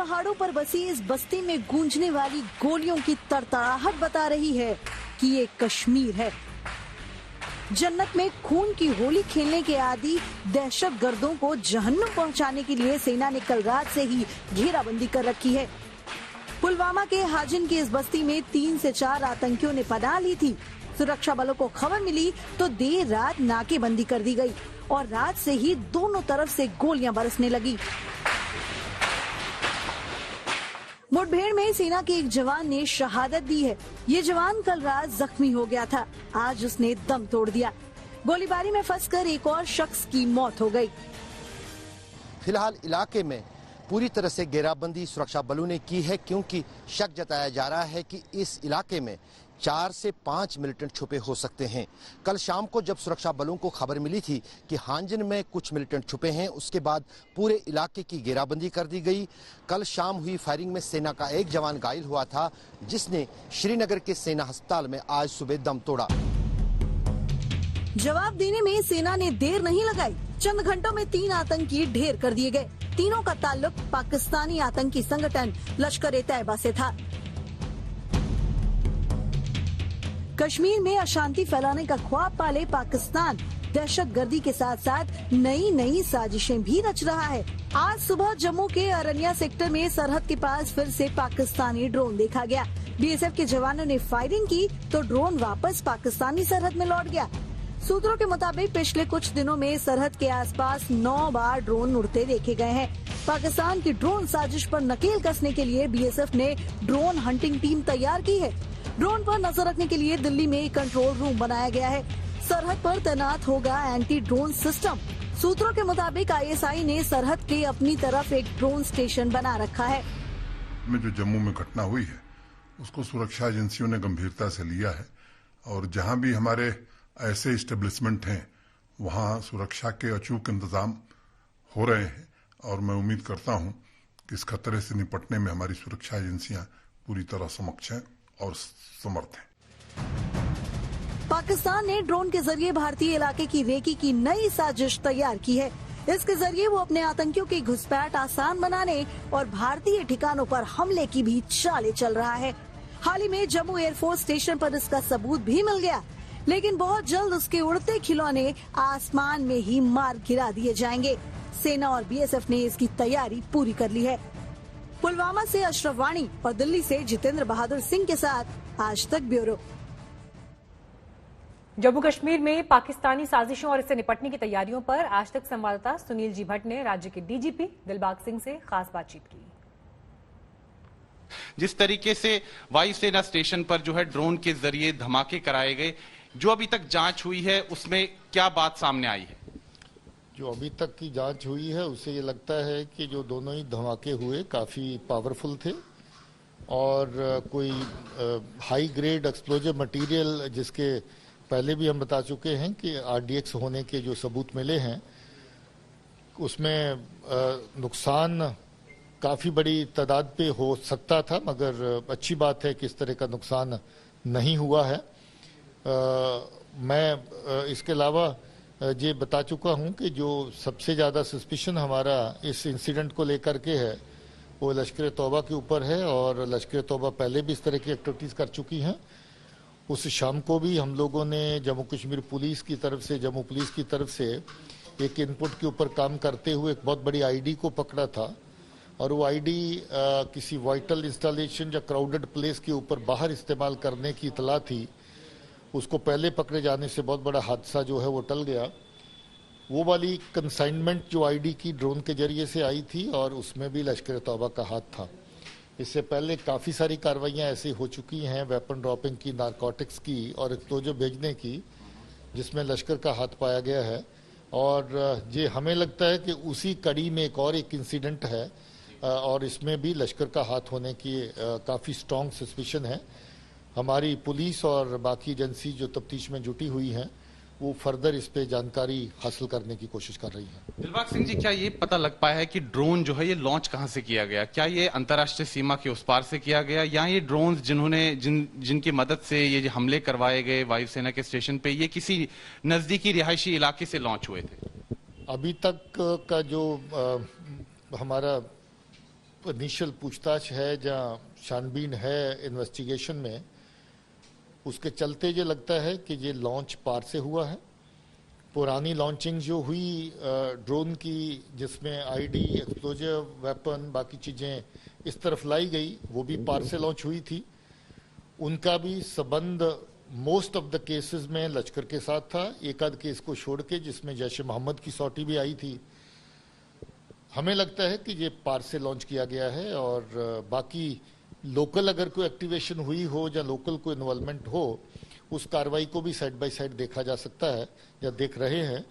पहाड़ों पर बसी इस बस्ती में गूंजने वाली गोलियों की तड़तड़ाहट बता रही है कि ये कश्मीर है। जन्नत में खून की होली खेलने के आदी दहशतगर्दों को जहन्नुम पहुंचाने के लिए सेना ने कल रात से ही घेराबंदी कर रखी है। पुलवामा के हाजिन की इस बस्ती में 3 से 4 आतंकियों ने पनाह ली थी। सुरक्षा बलों को खबर मिली तो देर रात नाकेबंदी कर दी गई और रात से ही दोनों तरफ से गोलियां बरसने लगी। मुठभेड़ में सेना के एक जवान ने शहादत दी है। ये जवान कल रात जख्मी हो गया था, आज उसने दम तोड़ दिया। गोलीबारी में फंसकर एक और शख्स की मौत हो गई। फिलहाल इलाके में पूरी तरह से घेराबंदी सुरक्षा बलों ने की है, क्योंकि शक जताया जा रहा है कि इस इलाके में 4 से 5 मिलिटेंट छुपे हो सकते हैं। कल शाम को जब सुरक्षा बलों को खबर मिली थी कि हांजन में कुछ मिलिटेंट छुपे हैं, उसके बाद पूरे इलाके की घेराबंदी कर दी गई। कल शाम हुई फायरिंग में सेना का एक जवान घायल हुआ था, जिसने श्रीनगर के सेना अस्पताल में आज सुबह दम तोड़ा। जवाब देने में सेना ने देर नहीं लगाई। चंद घंटों में 3 आतंकी ढेर कर दिए गए। तीनों का ताल्लुक पाकिस्तानी आतंकी संगठन लश्कर-ए-तैयबा से था। कश्मीर में अशांति फैलाने का ख्वाब पाले पाकिस्तान दहशतगर्दी के साथ साथ नई साजिशें भी रच रहा है। आज सुबह जम्मू के अरनिया सेक्टर में सरहद के पास फिर से पाकिस्तानी ड्रोन देखा गया। बीएसएफ के जवानों ने फायरिंग की तो ड्रोन वापस पाकिस्तानी सरहद में लौट गया। सूत्रों के मुताबिक पिछले कुछ दिनों में सरहद के आसपास 9 बार ड्रोन उड़ते देखे गए हैं। पाकिस्तान की ड्रोन साजिश पर नकेल कसने के लिए बीएसएफ ने ड्रोन हंटिंग टीम तैयार की है। ड्रोन पर नजर रखने के लिए दिल्ली में कंट्रोल रूम बनाया गया है। सरहद पर तैनात होगा एंटी ड्रोन सिस्टम। सूत्रों के मुताबिक आईएसआई ने सरहद के अपनी तरफ एक ड्रोन स्टेशन बना रखा है। में जो जम्मू में घटना हुई है उसको सुरक्षा एजेंसियों ने गंभीरता से लिया है और जहां भी हमारे ऐसे इस्टेब्लिशमेंट हैं वहां सुरक्षा के अचूक इंतजाम हो रहे हैं और मैं उम्मीद करता हूं कि इस खतरे से निपटने में हमारी सुरक्षा एजेंसियां पूरी तरह सक्षम हैं और समर्थ हैं। पाकिस्तान ने ड्रोन के जरिए भारतीय इलाके की रेकी की नई साजिश तैयार की है। इसके जरिए वो अपने आतंकियों की घुसपैठ आसान बनाने और भारतीय ठिकानों पर हमले की भी चालें चल रहा है। हाल ही में जम्मू एयरफोर्स स्टेशन पर इसका सबूत भी मिल गया, लेकिन बहुत जल्द उसके उड़ते खिलौने आसमान में ही मार गिरा दिए जाएंगे। सेना और बीएसएफ ने इसकी तैयारी पूरी कर ली है। पुलवामा से अशरफ वाणी और दिल्ली से जितेंद्र बहादुर सिंह के साथ आज तक ब्यूरो। जम्मू कश्मीर में पाकिस्तानी साजिशों और इससे निपटने की तैयारियों पर आज तक संवाददाता सुनील जी भट्ट ने राज्य के डीजीपी दिलबाग सिंह से खास बातचीत की। जिस तरीके से वायुसेना स्टेशन पर जो है ड्रोन के जरिए धमाके कराए गए, जो अभी तक जांच हुई है उसमें क्या बात सामने आई है? जो अभी तक की जांच हुई है उससे ये लगता है कि जो दोनों ही धमाके हुए काफ़ी पावरफुल थे और कोई हाई ग्रेड एक्सप्लोजिव मटेरियल, जिसके पहले भी हम बता चुके हैं कि आरडीएक्स होने के जो सबूत मिले हैं उसमें नुकसान काफ़ी बड़ी तादाद पे हो सकता था, मगर अच्छी बात है कि इस तरह का नुकसान नहीं हुआ है। मैं इसके अलावा ये बता चुका हूं कि जो सबसे ज़्यादा सस्पिशन हमारा इस इंसिडेंट को लेकर के है वो लश्कर तौबा के ऊपर है और लश्कर तौबा पहले भी इस तरह की एक्टिविटीज़ कर चुकी हैं। उस शाम को भी हम लोगों ने जम्मू कश्मीर पुलिस की तरफ से, जम्मू पुलिस की तरफ से एक इनपुट के ऊपर काम करते हुए एक बहुत बड़ी आईडी को पकड़ा था और वो आईडी किसी वाइटल इंस्टॉलेशन या क्राउडेड प्लेस के ऊपर बाहर इस्तेमाल करने की इतला थी। उसको पहले पकड़े जाने से बहुत बड़ा हादसा जो है वो टल गया। वो वाली कंसाइनमेंट जो आईडी की ड्रोन के जरिए से आई थी और उसमें भी लश्कर तौबा का हाथ था। इससे पहले काफ़ी सारी कार्रवाइयाँ ऐसी हो चुकी हैं, वेपन ड्रॉपिंग की, नारकोटिक्स की और एक्सप्लोजिव भेजने की, जिसमें लश्कर का हाथ पाया गया है। और ये हमें लगता है कि उसी कड़ी में एक इंसिडेंट है और इसमें भी लश्कर का हाथ होने की काफ़ी स्ट्रॉन्ग सस्पिशन है। हमारी पुलिस और बाकी एजेंसी जो तफ्तीश में जुटी हुई हैं वो फर्दर इस पे जानकारी हासिल करने की कोशिश कर रही है। दिलबाग सिंह जी, क्या ये पता लग पाया है कि ड्रोन जो है ये लॉन्च कहां से किया गया? क्या ये अंतर्राष्ट्रीय सीमा के उस पार से किया गया या ये ड्रोन जिनकी मदद से ये हमले करवाए गए वायुसेना के स्टेशन पे, ये किसी नजदीकी रिहायशी इलाके से लॉन्च हुए थे? अभी तक का जो हमारा इनिशियल पूछताछ है, जहाँ छानबीन है इन्वेस्टिगेशन में, उसके चलते ये लगता है कि ये लॉन्च पार से हुआ है। पुरानी लॉन्चिंग जो हुई ड्रोन की, जिसमें आईडी, एक्सप्लोजिव वेपन, बाकी चीजें इस तरफ लाई गई, वो भी पार से लॉन्च हुई थी। उनका भी संबंध मोस्ट ऑफ द केसेस में लश्कर के साथ था, एक आध केस को छोड़ के जिसमें जैश मोहम्मद की सौटी भी आई थी। हमें लगता है कि ये पार से लॉन्च किया गया है और बाकी लोकल अगर कोई एक्टिवेशन हुई हो या लोकल कोई इन्वॉल्वमेंट हो, उस कार्रवाई को भी साइड बाय साइड देखा जा सकता है या देख रहे हैं।